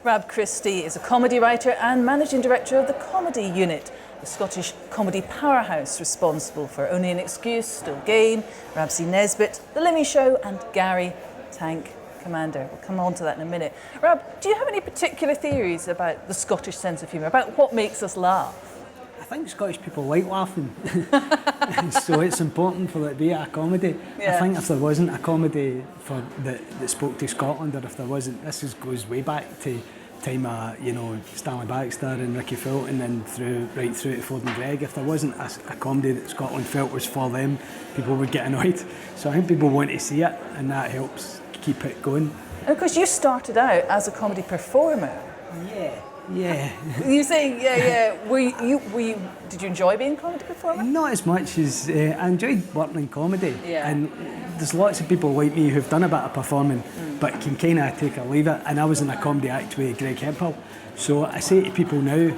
Rab Christie is a comedy writer and managing director of the Comedy Unit, the Scottish comedy powerhouse responsible for Only an Excuse, Still Game, Ramsay Nesbitt, The Limmy Show and Gary Tank Commander. We'll come on to that in a minute. Rab, do you have any particular theories about the Scottish sense of humour, about what makes us laugh? I think Scottish people like laughing, so it's important for it to be a comedy. Yeah. I think if there wasn't a comedy that spoke to Scotland, or if there wasn't, goes way back to time of Stanley Baxter and Ricky Fulton and right through to Ford and Greg. If there wasn't a comedy that Scotland felt was for them, people would get annoyed. So I think people want to see it, and that helps keep it going. And of course, you started out as a comedy performer. Yeah. You say, yeah. Did you enjoy being a comedy performer? Not as much as I enjoyed working in comedy. Yeah. And there's lots of people like me who've done a bit of performing, but can kind of take or leave it. And I was in a comedy act with Greg Hemphill. So I say to people now,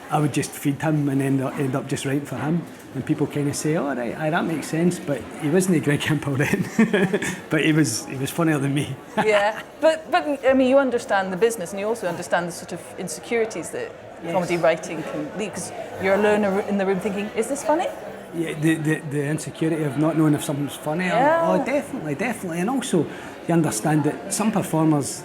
I would just feed him and end up just writing for him. And people kind of say, "Oh, right, that makes sense." But he wasn't Greg Hemphill then. But he was funnier than me. Yeah, but I mean, you understand the business, and you also understand the sort of insecurities that comedy writing can lead. Because you're alone in the room thinking, "Is this funny?" Yeah, the insecurity of not knowing if something's funny. Yeah. Oh, definitely. And also, you understand that some performers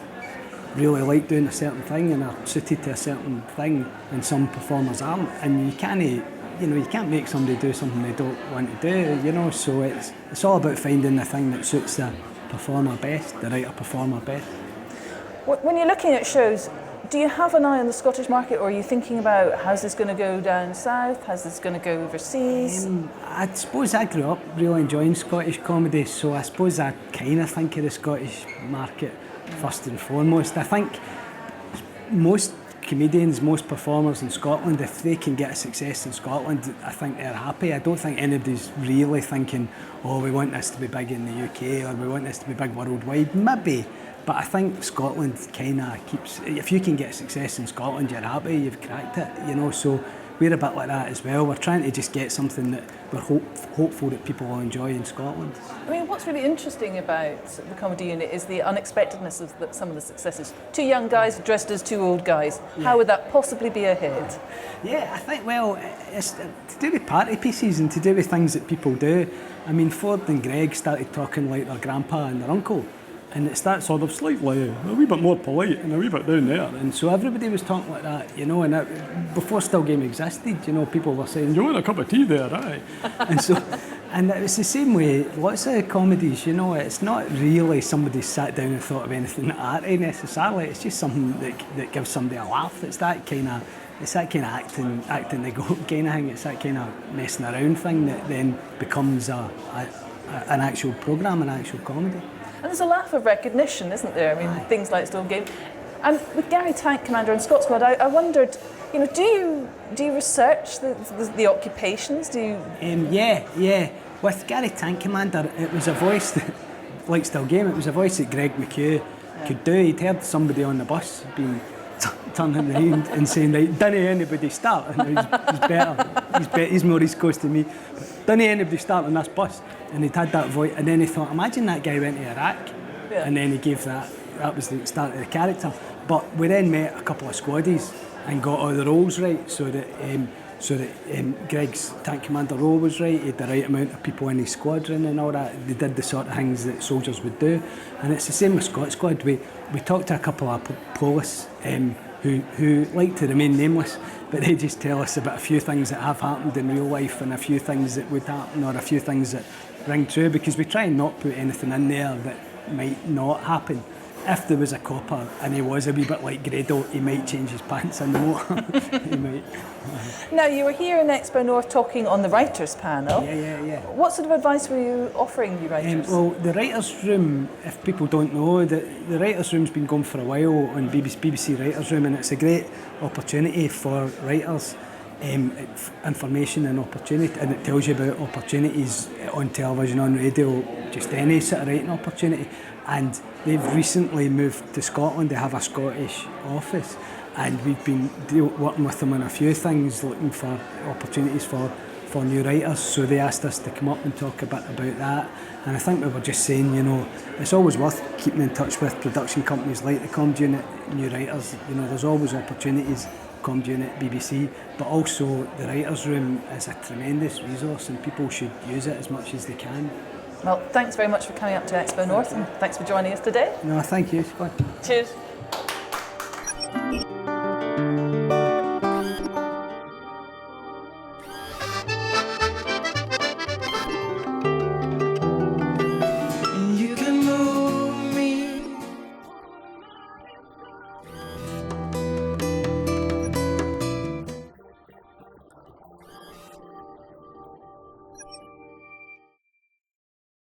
really like doing a certain thing and are suited to a certain thing, and some performers aren't. And you can't make somebody do something they don't want to do, so it's all about finding the thing that suits the performer best, the writer-performer best. When you're looking at shows, do you have an eye on the Scottish market, or are you thinking about how's this going to go down south, how's this going to go overseas? I suppose I grew up really enjoying Scottish comedy, so I suppose I kind of think of the Scottish market first and foremost. I think most comedians, most performers in Scotland, if they can get a success in Scotland, I think they're happy. I don't think anybody's really thinking, oh, we want this to be big in the UK, or we want this to be big worldwide. Maybe, but I think Scotland kind of keeps, if you can get success in Scotland, you're happy, you've cracked it, so we're a bit like that as well. We're trying to just get something that we're hopeful that people will enjoy in Scotland. I mean, what's really interesting about the Comedy Unit is the unexpectedness of some of the successes. Two young guys dressed as two old guys. Yeah. How would that possibly be a hit? Yeah, I think, well, it's to do with party pieces and to do with things that people do. I mean, Ford and Greg started talking like their grandpa and their uncle. And it's that sort of slightly a wee bit more polite and a wee bit down there. And so everybody was talking like that, and before Still Game existed, people were saying, "You want a cup of tea there, aye?" and it was the same way, lots of comedies, it's not really somebody sat down and thought of anything arty necessarily, it's just something that gives somebody a laugh. It's that kind of acting the goat kind of thing, it's that kind of messing around thing that then becomes an actual programme, an actual comedy. And there's a laugh of recognition, isn't there? I mean, things like Still Game. And with Gary Tank Commander and Scots Squad, I wondered, do you research the occupations? Do you? Yeah. With Gary Tank Commander, it was a voice that, like Still Game, it was a voice that Greg McHugh could do. He'd heard somebody on the bus being turning around and saying, "Right, didn't anybody start?" And he's better. He's more East Coast than me. But didn't anybody start on this bus? And he'd had that voice, and then he thought, imagine that guy went to Iraq, and then he gave that was the start of the character. But we then met a couple of squaddies and got all the roles right, so that Greg's Tank Commander role was right. He had the right amount of people in his squadron and all that. They did the sort of things that soldiers would do, and it's the same with Scots Squad. We talked to a couple of police who like to remain nameless, but they just tell us about a few things that have happened in real life and a few things that would happen, or a few things that ring true, because we try and not put anything in there that might not happen. If there was a copper and he was a wee bit like Grado, he might change his pants in the motor. He might. Now, you were here in XpoNorth talking on the writers' panel. Yeah. What sort of advice were you offering the writers? Well, the writers' room, if people don't know, the writers' room's been going for a while on BBC Writers' Room, and it's a great opportunity for writers. Information and opportunity, and it tells you about opportunities on television, on radio, just any sort of writing opportunity. And they've recently moved to Scotland. They have a Scottish office, and we've been working with them on a few things, looking for opportunities for for new writers, so they asked us to come up and talk a bit about that. And I think we were just saying, you know, it's always worth keeping in touch with production companies like the Comedy Unit, new writers. You know, there's always opportunities, Comedy Unit, BBC, but also the Writers' Room is a tremendous resource and people should use it as much as they can. Well, thanks very much for coming up to Expo North and thanks for joining us today. No, thank you. It's fun. Cheers.